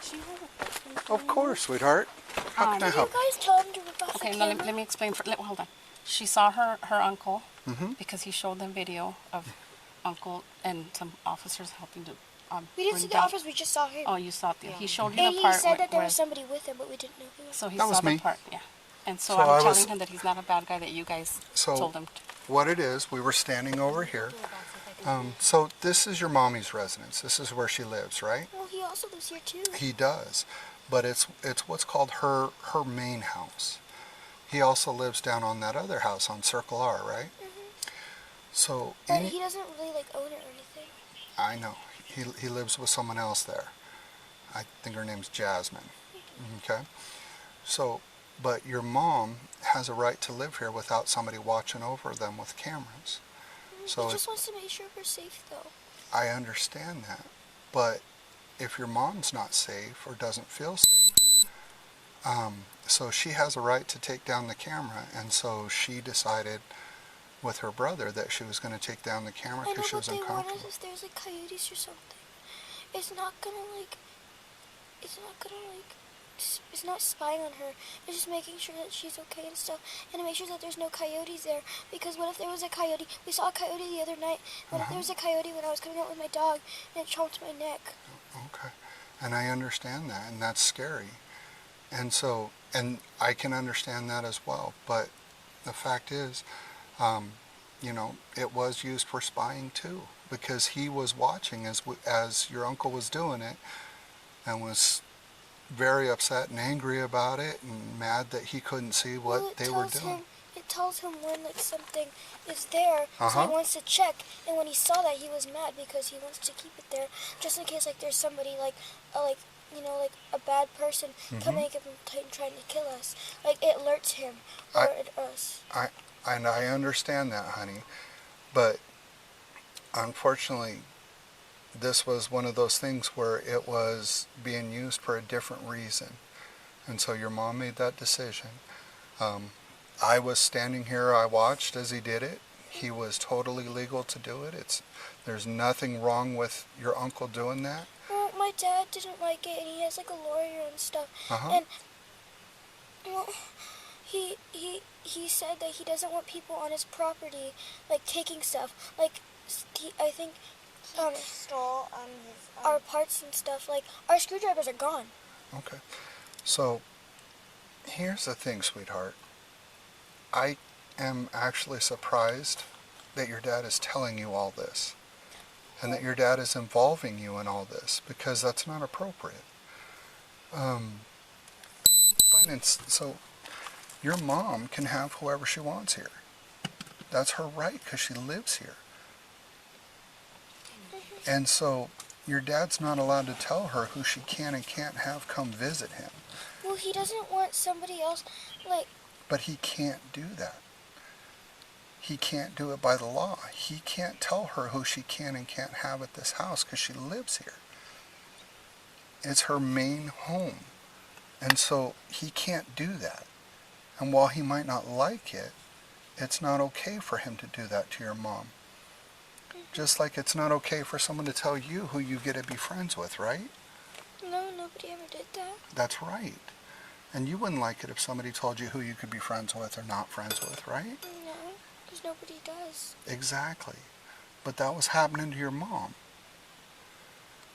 Do you have a question? Of course, sweetheart. How can I help? Did you guys tell him to rip off Okay, the now camera? let me explain. Hold on. She saw her uncle Mm-hmm. because he showed them video of uncle and some officers helping to. We didn't bring see the down- officers, we just saw him. Oh, you saw it. He showed you And the he part said that there where, was somebody with him, but we didn't know who. so he That was saw the me. part, yeah. And so, So I I'm was- telling him that he's not a bad guy. That you guys So told him. what it is, we were standing over here. So this is your mommy's residence. This is where she lives, right? Well, he also lives here too. He does, but it's what's called her main house. He also lives down on that other house on Circle R, right? So But he doesn't really like own it or anything. I know he lives with someone else there. I think her name's Jasmine. Okay, so but your mom has a right to live here without somebody watching over them with cameras. So He just wants to make sure we're safe, though. I understand that, but if your mom's not safe or doesn't feel safe, so she has a right to take down the camera, and so she decided with her brother that she was going to take down the camera I know, because she but was they want uncomfortable. us if there's like coyotes or something. It's not gonna like. It's not gonna like. It's not spying on her. It's just making sure that she's okay and stuff, and to make sure that there's no coyotes there. Because what if there was a coyote? We saw a coyote the other night. What if there was a coyote when I was coming out with my dog and it chomped my neck? Okay, and I understand that, and that's scary. And so, and I can understand that as well, but the fact is, it was used for spying too, because he was watching as your uncle was doing it, and was very upset and angry about it, and mad that he couldn't see what Well, they were doing. It tells him when like something is there, so Uh-huh. he wants to check. And when he saw that, he was mad because he wants to keep it there, just in case like there's somebody like a bad person coming up and trying to kill us. Like it alerts him or us. And I understand that, honey, but unfortunately, this was one of those things where it was being used for a different reason. And so your mom made that decision. I was standing here, I watched as he did it. He was totally legal to do it. There's nothing wrong with your uncle doing that. Well, my dad didn't like it, and he has like a lawyer and stuff. Uh-huh. And well, he said that he doesn't want people on his property like taking stuff. Like I think stole his our parts and stuff. Like our screwdrivers are gone. Okay. So here's the thing, sweetheart. I am actually surprised that your dad is telling you all this, and that your dad is involving you in all this, because that's not appropriate. So your mom can have whoever she wants here. That's her right, because she lives here. And so your dad's not allowed to tell her who she can and can't have come visit him. Well, he doesn't want somebody else like. But he can't do that. He can't do it by the law. He can't tell her who she can and can't have at this house because she lives here. It's her main home. And so he can't do that. And while he might not like it, it's not okay for him to do that to your mom. Just like it's not okay for someone to tell you who you get to be friends with, right? No, nobody ever did that. That's right. And you wouldn't like it if somebody told you who you could be friends with or not friends with, right? No, because nobody does. Exactly. But that was happening to your mom.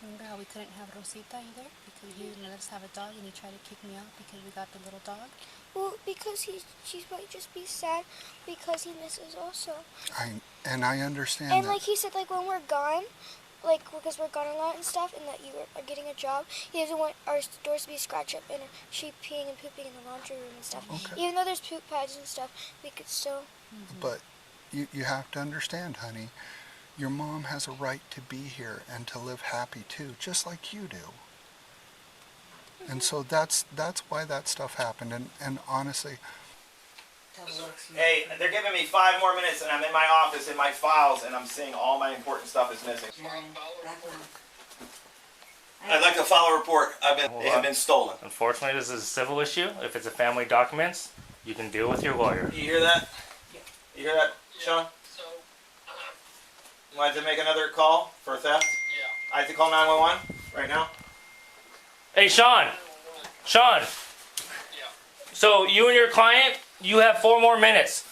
Remember how we couldn't have Rosita either because he didn't let us have a dog, and he tried to kick me out because we got the little dog. Well, because she might just be sad because he misses also. I understand And that. like he said, like when we're gone, like because we're gone a lot and stuff, and that you are getting a job, he doesn't want our doors to be scratched up and sheep peeing and pooping in the laundry room and stuff. Okay. Even though there's poop pads and stuff, we could still. But you have to understand, honey, your mom has a right to be here and to live happy too, just like you do. And so that's why that stuff happened. And honestly, Hey, they're giving me 5 more minutes, and I'm in my office in my files, and I'm seeing all my important stuff is missing. I'd like to file a report. They have been stolen. Unfortunately, this is a civil issue. If it's a family documents, you can deal with your lawyer. You hear that? You hear that, Sean? You want to make another call for theft? Yeah. I have to call 911 right now? Hey, Sean. Sean. So you and your client, you have 4 more minutes.